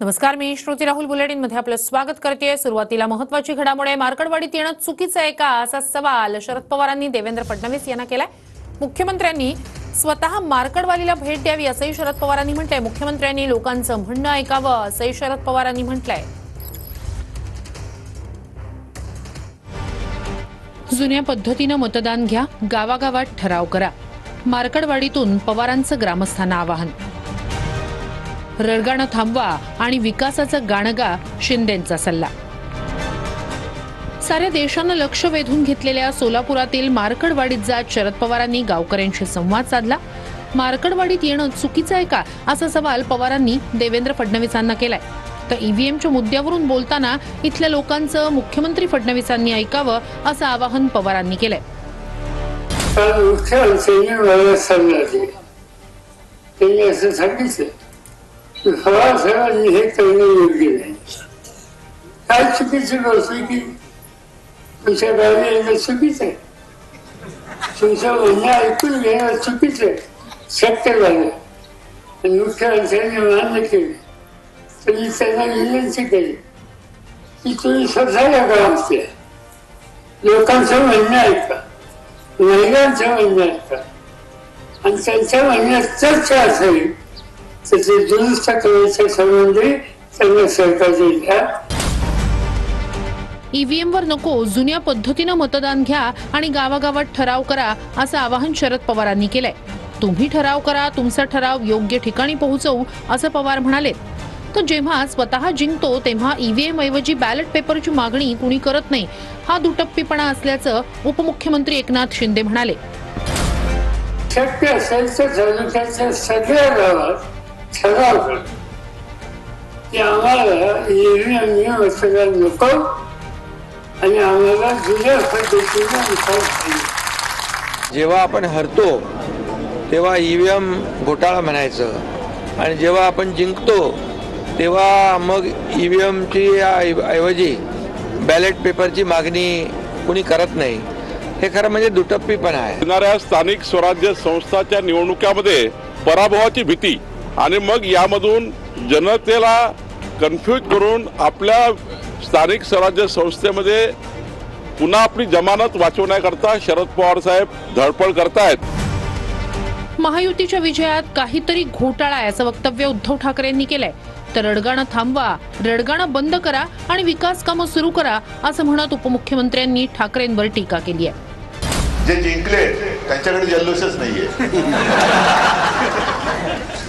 नमस्कार, मी श्रुती राहुल बुलेटिन मध्ये आपलं स्वागत करते। सुरुवातीला महत्त्वाची घडामोड आहे। मार्कडवाडीत येणं चुकीचं आहे का असा सवाल शरद पवारांनी देवेंद्र फडणवीस यांना केलाय। मुख्यमंत्र्यांनी स्वतः मार्कडवाडीला भेट द्यावी असंही शरद पवारांनी म्हटलंय। मुख्यमंत्र्यांनी लोकांचं म्हणणं ऐकावं असंही शरद पवारांनी म्हटलंय। जुन्या पद्धतीनं मतदान घ्या, गावागावात ठराव करा। मार्कडवाडीतून पवारांचं ग्रामस्थांना आवाहन। रडगाणं थांबवा आणि विकासाचं गाणं गा, शिंदेंचा सल्ला। साऱ्या देशानं लक्ष वेधून घेतलेल्या सोलापुरातील मार्कडवाडीत जात शरद पवारांनी गावकऱ्यांशी संवाद साधला। मार्कडवाडीत येणं चुकीचं आहे का असा सवाल पवारांनी देवेंद्र फडणवीसांना केलाय। तर ईव्हीएमच्या मुद्द्यावरून बोलताना इथल्या लोकांचं मुख्यमंत्री फडणवीसांनी ऐकावं असं आवाहन पवारांनी केलंय। हे करणं योग्य नाही। काय चुकीची गोष्ट की तुमच्या गावी येणं चुकीचं आहे, तुमचं म्हणणं ऐकून घेणं चुकीचं आहे, शक्य झालं आणि मुख्यमंत्र्यांनी मान्य केलं। तरी त्यांना विनंती केली की तुम्ही स्वतःला गावातल्या लोकांचं म्हणणं ऐका, महिलांचं म्हणणं ऐका आणि त्यांच्या म्हणण्यात चर्चा असेल त्याचे दुरुस्त करण्याच्या संबंधी त्यांना सरकारने घ्या। ईव्हीएमवर नको, जुन्या पद्धतीनं मतदान घ्या आणि गावागावात ठराव करा असं आवाहन शरद पवारांनी केलंय। तुम्ही ठराव करा, तुमचा ठराव योग्य ठिकाणी पोहोचवू असं पवार म्हणाले। तर जेव्हा स्वतः जिंकतो तेव्हा ईव्हीएम ऐवजी बॅलेट पेपरची मागणी कुणी करत नाही, हा दुटप्पीपणा असल्याचं उपमुख्यमंत्री एकनाथ शिंदे म्हणाले। शक्य असेल तर तालुक्याच्या सगळ्या गावात ठराव करा की आम्हाला ईव्हीएम मतदान नको आणि आम्हाला जुन्या पद्धतीने मतदान पाहिजे। जेव्हा आपण हरतो तेव्हा ईव्हीएम घोटाळा म्हणायचं आणि जेव्हा आपण जिंकतो तेव्हा मग ईव्हीएमची ऐवजी बॅलेट पेपरची मागणी कुणी करत नाही। हे खरं म्हणजे दुटप्पीपणा आहे। येणाऱ्या स्थानिक स्वराज्य संस्थांच्या निवडणुकामध्ये पराभवाची भीती आणि मग यामधून जनतेला कन्फ्यूज करून आपल्या स्थानिक स्वराज्य संस्थेमध्ये पुन्हा आपली जमानत वाचवण्याकरता शरद पवार साहेब धडपड करतायत। महायुतीच्या विजयात काहीतरी घोटाळा आहे असं वक्तव्य उद्धव ठाकरेंनी केलंय। तर रडगाणं थांबवा, रडगाणं बंद करा आणि विकास कामं सुरू करा असं म्हणत उपमुख्यमंत्र्यांनी ठाकरेंवर टीका केली आहे। जे जिंकले त्यांच्याकडे जल्लोषच नाहीये,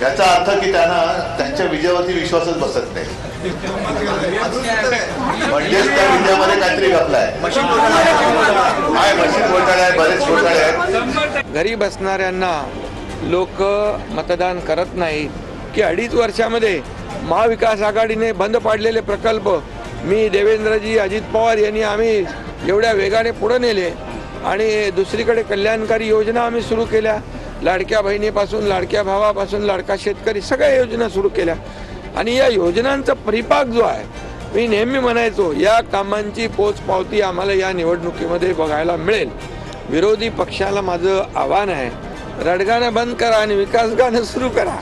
याचा अर्थ की त्यांना त्यांच्या विजयावरती विश्वासच बसत नाही, म्हणजेच त्या विजयामध्ये काहीतरी घपलाय। मशीन घोटाळे आहे, बरेच घोटाळे आहेत। घरी बसणाऱ्यांना लोक मतदान करत नाहीत की 2.5 वर्षामध्ये महाविकास आघाडीने बंद पाडलेले प्रकल्प मी देवेंद्रजी अजित पवार यांनी आम्ही एवढ्या वेगाने पुढे नेले आणि दुसरीकडे कल्याणकारी योजना आम्ही सुरू केल्या। लाडक्या बहिणीपासून लाडक्या भावापासून लाडका शेतकरी सगळ्या योजना सुरू केल्या आणि या योजनांचा परिपाक जो आहे, मी नेहमी म्हणायचो या कामांची पोचपावती आम्हाला या निवडणुकीमध्ये बघायला मिळेल। विरोधी पक्षाला माझं आव्हान आहे, रडगाणं बंद करा आणि विकास गाणं सुरू करा।